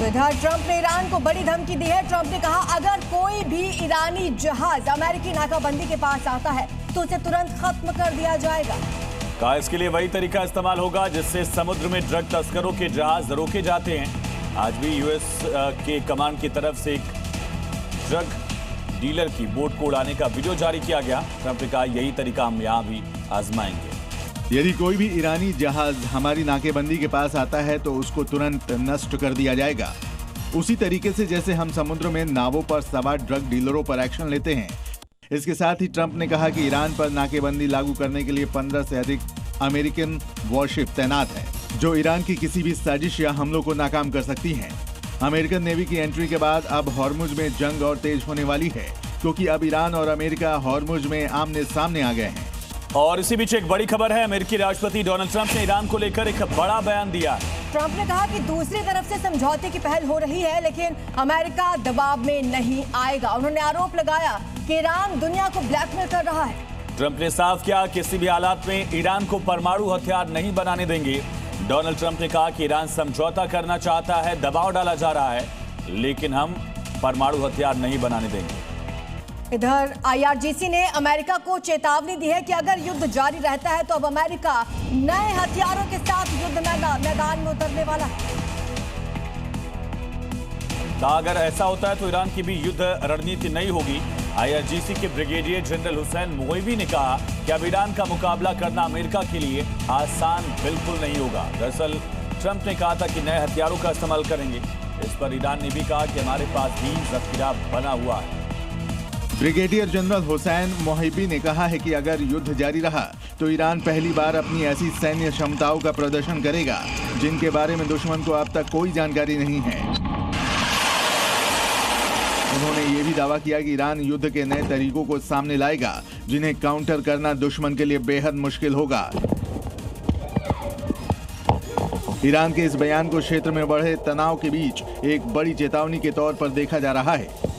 तो इधर ट्रंप ने ईरान को बड़ी धमकी दी है। ट्रंप ने कहा अगर कोई भी ईरानी जहाज अमेरिकी नाकाबंदी के पास आता है तो उसे तुरंत खत्म कर दिया जाएगा। कहा इसके लिए वही तरीका इस्तेमाल होगा जिससे समुद्र में ड्रग तस्करों के जहाज रोके जाते हैं। आज भी यूएस के कमान की तरफ से एक ड्रग डीलर की बोट को उड़ाने का वीडियो जारी किया गया। ट्रंप ने कहा यही तरीका हम यहां भी आजमाएंगे। यदि कोई भी ईरानी जहाज हमारी नाकेबंदी के पास आता है तो उसको तुरंत नष्ट कर दिया जाएगा, उसी तरीके से जैसे हम समुद्र में नावों पर सवार ड्रग डीलरों पर एक्शन लेते हैं। इसके साथ ही ट्रंप ने कहा कि ईरान पर नाकेबंदी लागू करने के लिए 15 से अधिक अमेरिकन वॉरशिप तैनात है, जो ईरान की किसी भी साजिश या हमलों को नाकाम कर सकती हैं। अमेरिकन नेवी की एंट्री के बाद अब हॉर्मुज में जंग और तेज होने वाली है, क्योंकि अब ईरान और अमेरिका हॉर्मुज में आमने सामने आ गए हैं। और इसी बीच एक बड़ी खबर है, अमेरिकी राष्ट्रपति डोनाल्ड ट्रंप ने ईरान को लेकर एक बड़ा बयान दिया। ट्रंप ने कहा कि दूसरी तरफ से समझौते की पहल हो रही है, लेकिन अमेरिका दबाव में नहीं आएगा। उन्होंने आरोप लगाया कि ईरान दुनिया को ब्लैकमेल कर रहा है। ट्रंप ने साफ किया किसी भी हालात में ईरान को परमाणु हथियार नहीं बनाने देंगे। डोनाल्ड ट्रंप ने कहा कि ईरान समझौता करना चाहता है, दबाव डाला जा रहा है, लेकिन हम परमाणु हथियार नहीं बनाने देंगे। इधर IRGC ने अमेरिका को चेतावनी दी है कि अगर युद्ध जारी रहता है तो अब अमेरिका नए हथियारों के साथ युद्ध मैदान में उतरने वाला है। अगर ऐसा होता है तो ईरान की भी युद्ध रणनीति नहीं होगी। IRGC के ब्रिगेडियर जनरल हुसैन मोहिबी ने कहा कि अब ईरान का मुकाबला करना अमेरिका के लिए आसान बिल्कुल नहीं होगा। दरअसल ट्रंप ने कहा था कि नए हथियारों का इस्तेमाल करेंगे। इस पर ईरान ने भी कहा कि हमारे पास भी जखीरा बना हुआ है। ब्रिगेडियर जनरल हुसैन मोहिबी ने कहा है कि अगर युद्ध जारी रहा तो ईरान पहली बार अपनी ऐसी सैन्य क्षमताओं का प्रदर्शन करेगा जिनके बारे में दुश्मन को अब तक कोई जानकारी नहीं है। उन्होंने ये भी दावा किया कि ईरान युद्ध के नए तरीकों को सामने लाएगा जिन्हें काउंटर करना दुश्मन के लिए बेहद मुश्किल होगा। ईरान के इस बयान को क्षेत्र में बढ़े तनाव के बीच एक बड़ी चेतावनी के तौर पर देखा जा रहा है।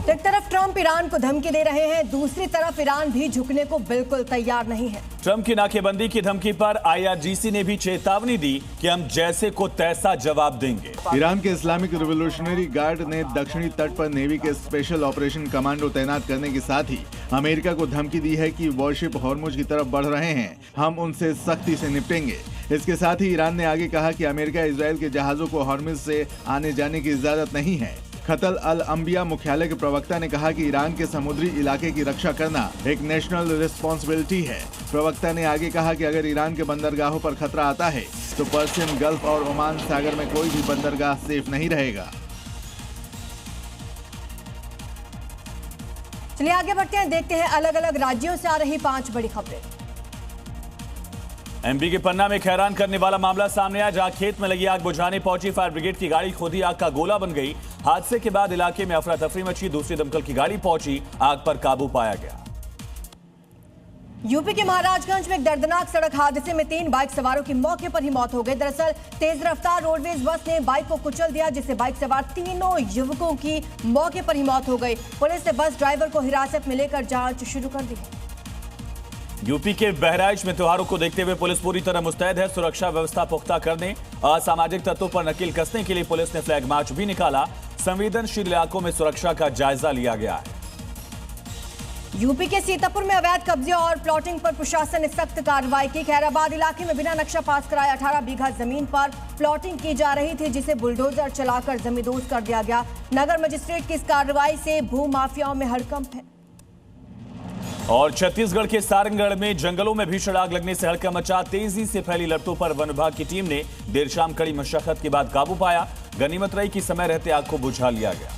एक तरफ ट्रंप ईरान को धमकी दे रहे हैं, दूसरी तरफ ईरान भी झुकने को बिल्कुल तैयार नहीं है। ट्रंप की नाकेबंदी की धमकी पर IRGC ने भी चेतावनी दी कि हम जैसे को तैसा जवाब देंगे। ईरान के इस्लामिक रिवोल्यूशनरी गार्ड ने दक्षिणी तट पर नेवी के स्पेशल ऑपरेशन कमांडो तैनात करने के साथ ही अमेरिका को धमकी दी है कि वॉरशिप हॉर्मुज की तरफ बढ़ रहे हैं, हम उनसे सख्ती से निपटेंगे। इसके साथ ही ईरान ने आगे कहा कि अमेरिका इजरायल के जहाजों को हॉर्मुज से आने जाने की इजाजत नहीं है। खतल अल अंबिया मुख्यालय के प्रवक्ता ने कहा कि ईरान के समुद्री इलाके की रक्षा करना एक नेशनल रिस्पॉन्सिबिलिटी है। प्रवक्ता ने आगे कहा कि अगर ईरान के बंदरगाहों पर खतरा आता है तो पर्शियन गल्फ और ओमान सागर में कोई भी बंदरगाह सेफ नहीं रहेगा। चलिए आगे बढ़ते हैं, देखते हैं अलग अलग राज्यों से आ रही 5 बड़ी खबरें। MP के पन्ना में एक हैरान करने वाला मामला सामने आया, जहां खेत में लगी आग बुझाने पहुंची फायर ब्रिगेड की गाड़ी खुद ही आग का गोला बन गई। हादसे के बाद इलाके में अफरा तफरी मची, दूसरी दमकल की गाड़ी पहुंची, आग पर काबू पाया गया। यूपी के महाराजगंज में एक दर्दनाक सड़क हादसे में 3 बाइक सवारों की मौके पर ही मौत हो गई। दरअसल तेज रफ्तार रोडवेज बस ने बाइक को कुचल दिया, जिससे बाइक सवार तीनों युवकों की मौके पर ही मौत हो गई। पुलिस ने बस ड्राइवर को हिरासत में लेकर जांच शुरू कर दी। यूपी के बहराइच में त्योहारों को देखते हुए पुलिस पूरी तरह मुस्तैद है। सुरक्षा व्यवस्था पुख्ता करने, असामाजिक तत्वों पर नकेल कसने के लिए पुलिस ने फ्लैग मार्च भी निकाला। संवेदनशील इलाकों में सुरक्षा का जायजा लिया गया है। यूपी के सीतापुर में अवैध कब्जे और प्लॉटिंग पर प्रशासन ने सख्त कार्रवाई की। खैराबाद इलाके में बिना नक्शा पास कराए 18 बीघा जमीन पर प्लॉटिंग की जा रही थी, जिसे बुलडोजर चलाकर जमींदोज कर दिया गया। नगर मजिस्ट्रेट की इस कार्रवाई से भू माफियाओं में हड़कंप है। और छत्तीसगढ़ के सारंगढ़ में जंगलों में भीषण आग लगने से हड़कंप मचा। तेजी से फैली लपटों पर वन विभाग की टीम ने देर शाम कड़ी मशक्कत के बाद काबू पाया। गनीमत रही कि समय रहते आग को बुझा लिया गया।